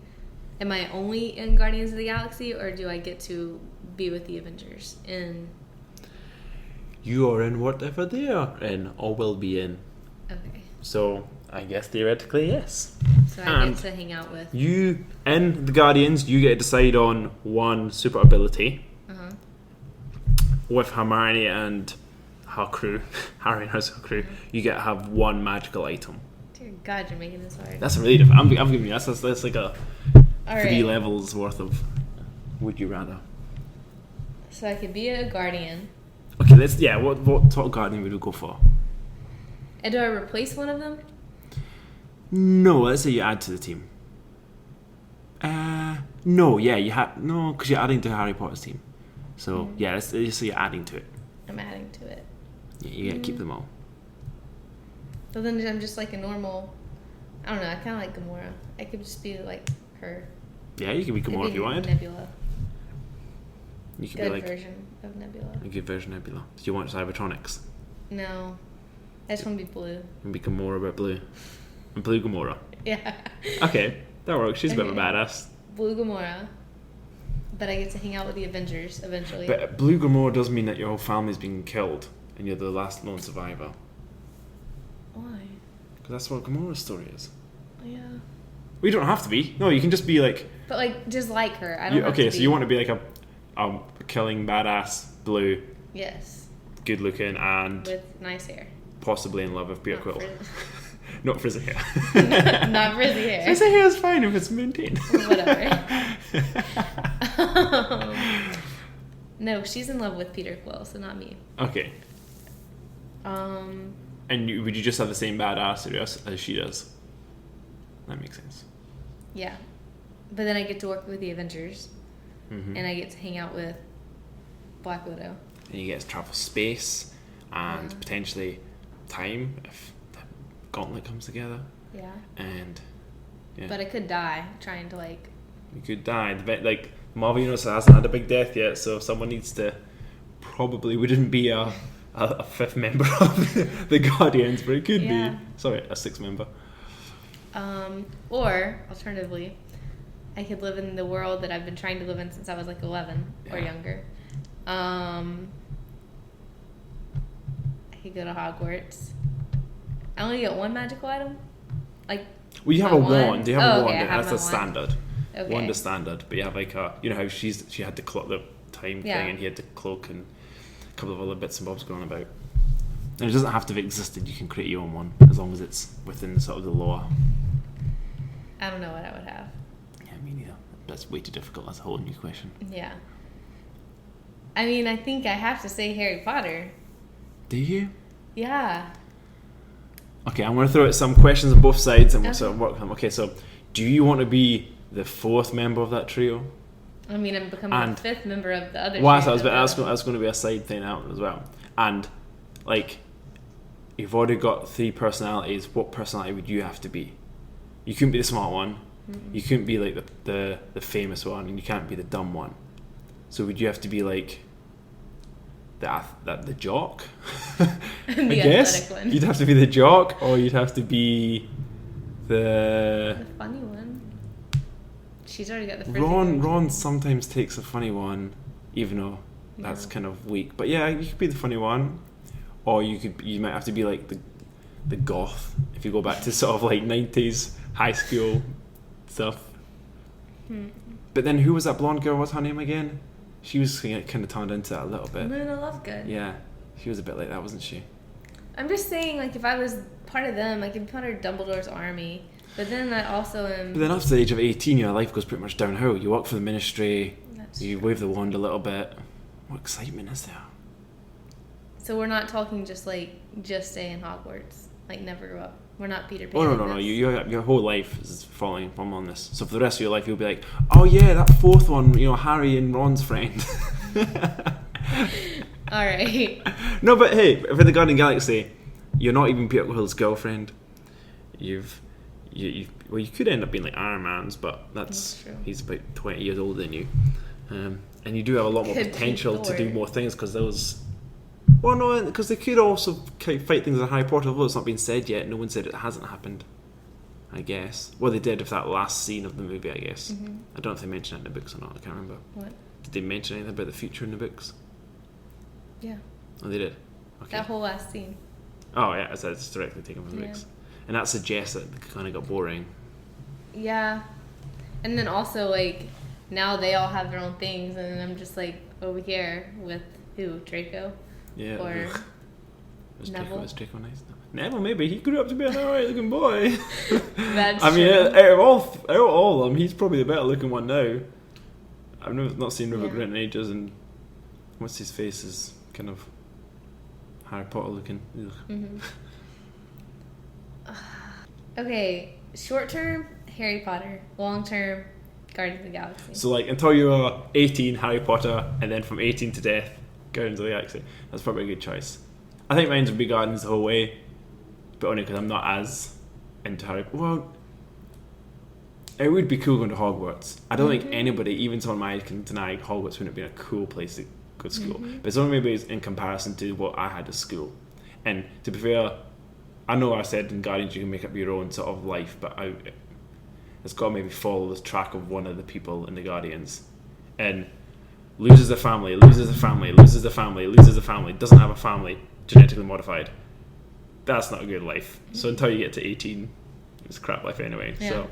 Am I only in Guardians of the Galaxy, or do I get to be with the Avengers? You are in whatever they are in, or will be in. Okay. So, I guess theoretically, yes. So I get to hang out with... You, in the Guardians, you get to decide on one super ability. Uh-huh. With Hermione and her crew, Harry and her crew, you get to have one magical item. Dear God, you're making this hard. That's really different. I'm giving you that's like a 3 levels worth of would you rather. So I could be a Guardian. Okay, what top Guardian would we go for? And do I replace one of them? No, let's say you add to the team. No, because you're adding to Harry Potter's team. So let's say you're adding to it. I'm adding to it. Yeah, you gotta keep them all. But then I'm just like a normal. I don't know. I kind of like Gamora. I could just be like her. Yeah, you could be Gamora if you wanted. Nebula. You could good be like version of Nebula. A good version of Nebula. Do you want Cybertronics? No, I just want to be blue. You can be Gamora but blue. And blue Gamora. Yeah. Okay, that works. She's a bit of a badass. Blue Gamora. But I get to hang out with the Avengers eventually. But blue Gamora does mean that your whole family's been killed and you're the last known survivor. Why? Because that's what Gamora's story is. Yeah. Well, you don't have to be. No, you can just be like... But like, just like her. I don't have to Okay, so you want to be like a killing badass blue. Yes. Good looking and... with nice hair. Possibly in love with Peter Quill. Not frizzy hair. Not frizzy hair. Frizzy hair is fine if it's maintained. Whatever. No, she's in love with Peter Quill, so not me. Okay. And would you just have the same badassery as she does? That makes sense. Yeah. But then I get to work with the Avengers. Mm-hmm. And I get to hang out with Black Widow. And you get to travel space and potentially time if the gauntlet comes together. Yeah. And But I could die trying to like. You could die. Like Marvel Universe hasn't had a big death yet, so someone needs to. Probably wouldn't be a fifth member of the Guardians, but it could be. Sorry, a sixth member. Or alternatively, I could live in the world that I've been trying to live in since I was like 11 or younger. I could go to Hogwarts. I only get one magical item. Like. Well, you have a wand. You have a wand. Okay, That's a standard. Okay. Wand is standard, but you have like a. You know how she had to clock the time thing, and he had to cloak and a couple of other bits and bobs going on about. And it doesn't have to have existed. You can create your own one as long as it's within sort of the law. I don't know what I would have. Yeah, me neither. That's way too difficult. That's a whole new question. Yeah. I mean, I think I have to say Harry Potter. Do you? Yeah. Okay, I'm going to throw out some questions on both sides and we'll sort of work on them. Okay, so do you want to be the fourth member of that trio? I mean, I'm becoming the fifth member of the other. Well, that's going to be a side thing out as well. And like, you've already got three personalities. What personality would you have to be? You couldn't be the smart one. Mm-hmm. You couldn't be like the famous one, and you can't be the dumb one. So would you have to be like the jock? I guess one. You'd have to be the jock, or you'd have to be the funny one. She's already got the Ron sometimes takes a funny one, even though that's kind of weak. But yeah, you could be the funny one, or you might have to be like the goth if you go back to sort of like 90s high school stuff. But then who was that blonde girl? What's her name again? She was kind of turned into that a little bit. Luna Lovegood. Yeah, she was a bit like that, wasn't she? I'm just saying, like, if I was part of them, I could be part of Dumbledore's army. But then I also am. But then after the age of 18, your life goes pretty much downhill. You work for the ministry. You wave the wand a little bit. What excitement is there? So we're not talking just stay in Hogwarts, like never grow up. We're not Peter Pan. Oh no! Your whole life is falling from on this. So for the rest of your life, you'll be like, oh yeah, that fourth one, Harry and Ron's friend. All right. No, but hey, if in the Guardian Galaxy, you're not even Peter Quill's girlfriend. You could end up being like Iron Man's, but that's true. He's about 20 years older than you, and you do have a lot more potential to do more things because those. Well, no, because they could also fight things in Harry Potter, although it's not been said yet. No one said it hasn't happened, I guess. Well, they did with that last scene of the movie, I guess. Mm-hmm. I don't know if they mentioned it in the books or not. I can't remember. What? Did they mention anything about the future in the books? Yeah. Oh, they did? Okay. That whole last scene. Oh, yeah, so it's directly taken from the books. And that suggests that it kind of got boring. Yeah. And then also, like, now they all have their own things, and then I'm just, like, over here with who? Draco? Yeah. Or Neville. Was Draco nice? Neville, maybe. He grew up to be an alright looking boy. That's I mean, true. out of all of them, he's probably the better looking one now. I've not seen Rupert Grint in ages, and what's his face is kind of Harry Potter looking. Mm-hmm. Okay, short term, Harry Potter. Long term, Guardians of the Galaxy. So, like, until you are 18, Harry Potter, and then from 18 to death, Guardians of the Galaxy. That's probably a good choice. I think mine would be Guardians the whole way, but only because I'm not as into Harry Potter. Well, it would be cool going to Hogwarts. I don't think anybody, even someone my age, can deny Hogwarts wouldn't be a cool place to go to school. But it's only maybe in comparison to what I had at school. And to be fair, I know I said in Guardians you can make up your own sort of life, but it's got to maybe follow the track of one of the people in the Guardians. And loses a family, doesn't have a family, genetically modified. That's not a good life. So until you get to 18, it's a crap life anyway. Yeah. So,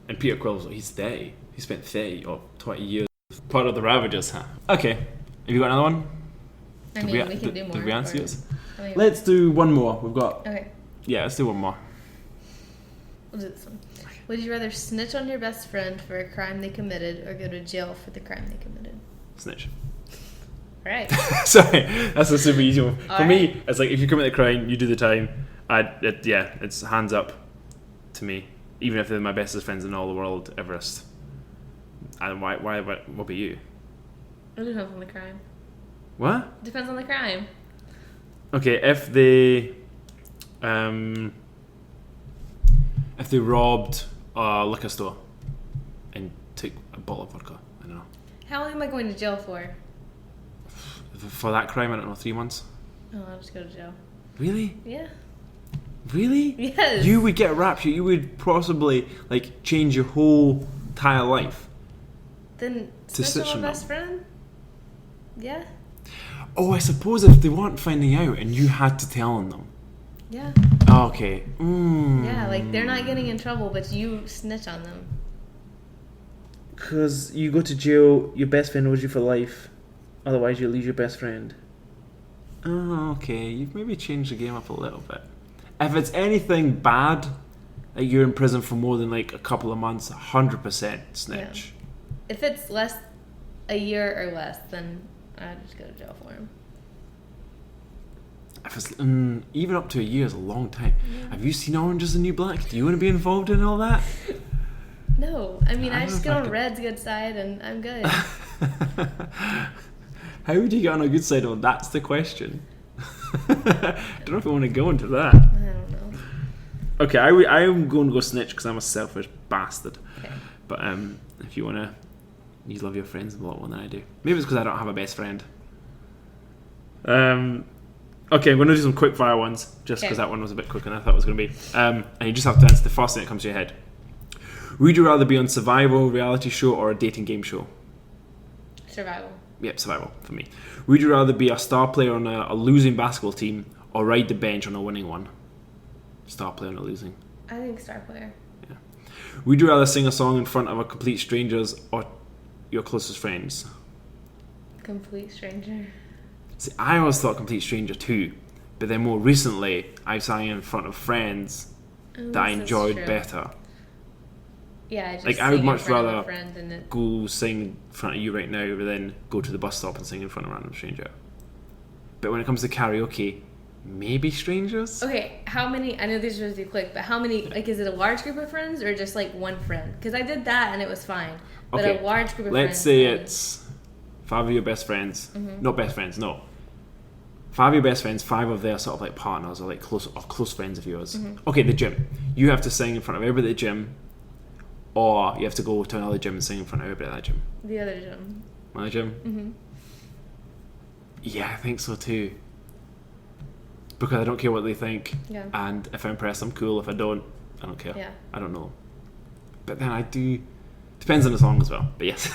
and Peter Quill, he's 30. He spent 30 or 20 years part of the Ravagers. Huh? Okay, have you got another one? I mean, we can do more. Did we answer yours? Let's do one more. We've got. Okay. Yeah, let's do one more. We'll do this one. Would you rather snitch on your best friend for a crime they committed or go to jail for the crime they committed? Snitch. Right. Sorry, that's a super easy one. For me, it's like if you commit a crime, you do the time, It's hands up to me. Even if they're my bestest friends in all the world, Everest. And why? What about you? It depends on the crime. What? Depends on the crime. Okay, if they robbed a liquor store and took a bottle of vodka, I don't know. How long am I going to jail for? For that crime, I don't know, 3 months. Oh, I'll just go to jail. Really? Yeah. Really? Yes. You would get rap sheet. You would possibly like change your whole entire life. Then To snitch snitch on on my best friend? Yeah. Oh, I suppose if they weren't finding out and you had to tell on them. Yeah. Oh, okay. Yeah, like they're not getting in trouble, but you snitch on them. Because you go to jail, your best friend knows you for life. Otherwise, you lose your best friend. Oh, okay. You've maybe changed the game up a little bit. If it's anything bad, like you're in prison for more than like a couple of months, 100% snitch. Yeah. If it's a year or less, then I'd just go to jail for him. If it's even up to a year is a long time. Yeah. Have you seen Orange is the New Black? Do you want to be involved in all that? No, I mean I just get on Red's good side and I'm good. How would you get on a good side? Well, that's the question. I don't know if I want to go into that. I don't know. Okay, I'm going to go snitch because I'm a selfish bastard. Okay. But if you want to, you love your friends a lot more than I do. Maybe it's because I don't have a best friend. Okay, I'm going to do some quick fire ones just because that one was a bit quicker than I thought it was going to be. And you just have to answer the first thing that comes to your head. Would you rather be on Survival, reality show, or a dating game show? Survival. Yep, Survival for me. Would you rather be a star player on a losing basketball team or ride the bench on a winning one? Star player on a losing. I think star player. Yeah. Would you rather sing a song in front of a complete strangers or your closest friends? Complete stranger. See, I always thought complete stranger too, but then more recently I've sang in front of friends that I enjoyed better. Yeah, I just like I would much in front of rather a friend and it... go sing in front of you right now than go to the bus stop and sing in front of a random stranger. But when it comes to karaoke, maybe strangers? Okay, how many, I know these are really quick, but how many, like is it a large group of friends or just like one friend? Because I did that and it was fine. But okay, a large group of friends... let's say it's 5 of your best friends. Mm-hmm. Not best friends, no. 5 of your best friends, 5 of their sort of like partners or like close friends of yours. Mm-hmm. Okay, the gym. You have to sing in front of everybody at the gym, or you have to go to another gym and sing in front of everybody at that gym. The other gym. My gym? Mm-hmm. Yeah, I think so too. Because I don't care what they think. Yeah. And if I impress, I'm cool. If I don't care. Yeah. I don't know. But then I do... Depends on the song as well. But yes.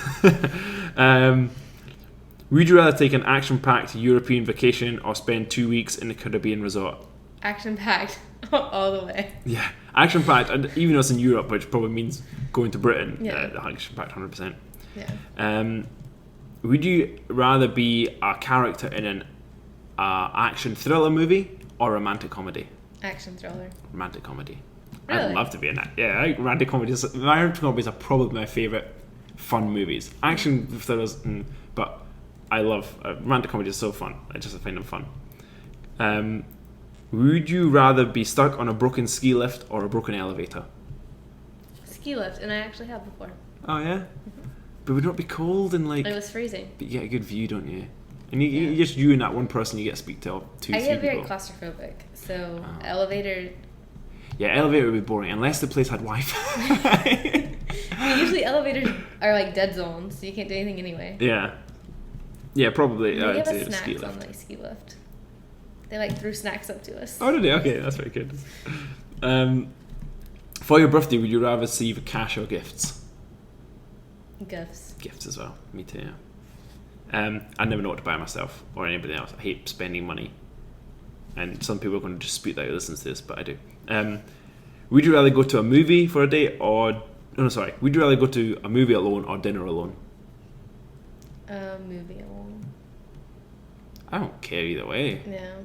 Would you rather take an action-packed European vacation or spend 2 weeks in a Caribbean resort? Action-packed. All the way. Yeah. Action-packed. And even though it's in Europe, which probably means going to Britain. Yeah. Action-packed 100%. Yeah. Would you rather be a character in an action thriller movie or romantic comedy? Action thriller. Romantic comedy. Really? I'd love to be in that. Yeah, I think romantic comedies are probably my favourite fun movies. Action thrillers, but I love romantic comedy is so fun. I just find them fun. Would you rather be stuck on a broken ski lift or a broken elevator? Ski lift, and I actually have before. Oh yeah? Mm-hmm. But would it not be cold and like... It was freezing. But you get a good view, don't you? And you just you and that one person you get to speak to 2-3 I get very people. claustrophobic, so elevator... Yeah, elevator would be boring unless the place had Wi-Fi. Usually elevators are like dead zones, so you can't do anything anyway. Yeah, probably. They give I'd say us a ski snacks on lift. like ski lift. They like threw snacks up to us. Oh, did they? Okay, that's very good. For your birthday, would you rather receive cash or gifts? Gifts. Gifts as well. Me too. Yeah. I never know what to buy myself or anybody else. I hate spending money. And some people are going to dispute that who listens to this, but I do. Would you rather go to a movie for a date or... Oh, no, sorry. Would you rather go to a movie alone or dinner alone? Movie alone. I don't care either way. Yeah.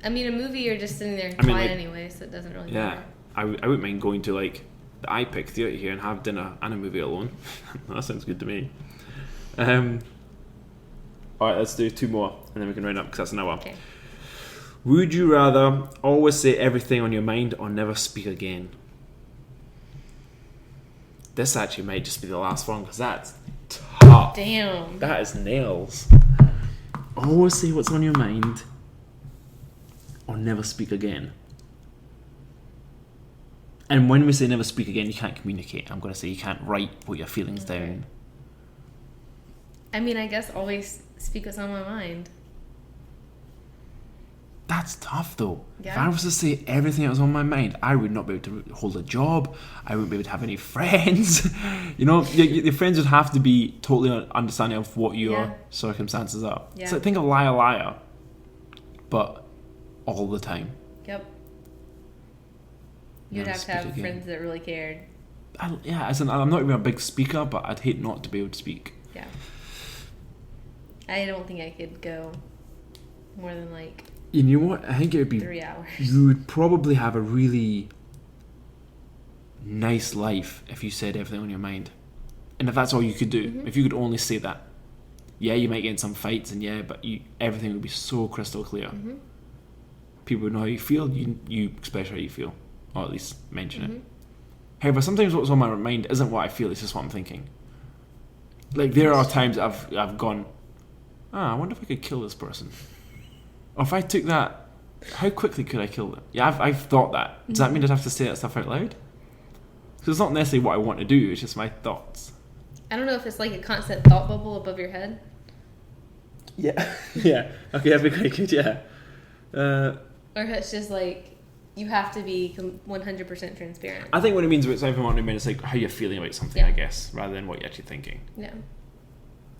I mean, a movie you're just sitting there and quiet like, anyway, so it doesn't really yeah, matter. I wouldn't mind going to like the iPic theatre here and have dinner and a movie alone. That sounds good to me. Alright, let's do 2 more and then we can round up because that's an hour. Okay. Would you rather always say everything on your mind or never speak again? This actually might just be the last one because that's tough. Damn. That is nails. Always say what's on your mind or never speak again. And when we say never speak again, you can't communicate. I'm going to say you can't write, put your feelings down. I mean, I guess always speak what's on my mind. That's tough though. Yeah. If I was to say everything that was on my mind, I would not be able to hold a job. I wouldn't be able to have any friends. You know, your friends would have to be totally understanding of what your circumstances are. Yeah. So think of liar, but all the time. Yep. You'd have to have friends that really cared. I'm not even a big speaker, but I'd hate not to be able to speak. Yeah. I don't think I could go more than like... You know what? I think it would be 3 hours. You would probably have a really nice life if you said everything on your mind, and if that's all you could do, if you could only say that. Yeah, you might get in some fights, and but everything would be so crystal clear. People would know how you feel. You express how you feel, or at least mention it. However, sometimes what's on my mind isn't what I feel; it's just what I'm thinking. Like there are times I've gone, I wonder if I could kill this person. Or if I took that, how quickly could I kill them? Yeah, I've thought that. Does that mean I'd have to say that stuff out loud? Because it's not necessarily what I want to do, it's just my thoughts. I don't know if it's like a constant thought bubble above your head. Yeah. Yeah. Okay, that'd be quite good, yeah. Or if it's just like, you have to be 100% transparent. I think what it means about something on your mind is like how you're feeling about something, I guess, rather than what you're actually thinking. Yeah.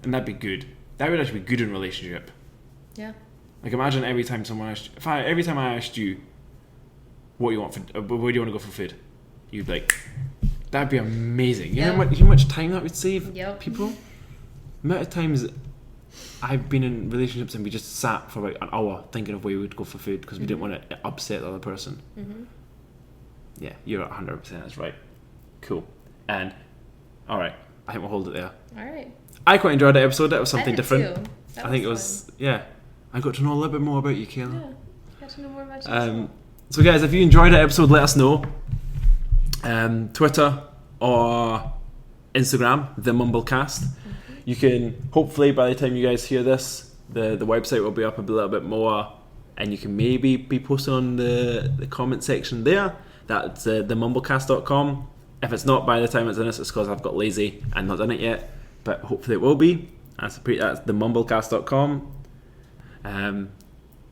And that'd be good. That would actually be good in a relationship. Yeah. Like imagine every time every time I asked you what you want for, where do you want to go for food, you'd be like, that'd be amazing. You know how much time that would save people? The amount of times I've been in relationships and we just sat for about an hour thinking of where we would go for food because we didn't want to upset the other person. Yeah, you're 100%, that's right. Cool. And alright, I think we'll hold it there. Alright. I quite enjoyed that episode. That was something different. Too. I think it was I got to know a little bit more about you, Kayla. Yeah, got to know more about you. So guys, if you enjoyed that episode, let us know. Twitter or Instagram, theMumbleCast. You can, hopefully by the time you guys hear this, the website will be up a little bit more, and you can maybe be posting on the comment section there. That's themumblecast.com. If it's not by the time it's in it's because I've got lazy and not done it yet, but hopefully it will be. That's themumblecast.com.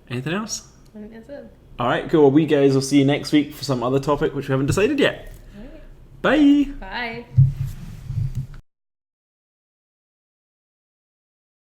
Anything else? I think that's it. Alright, cool. Well, we guys will see you next week for some other topic which we haven't decided yet. All right. Bye! Bye.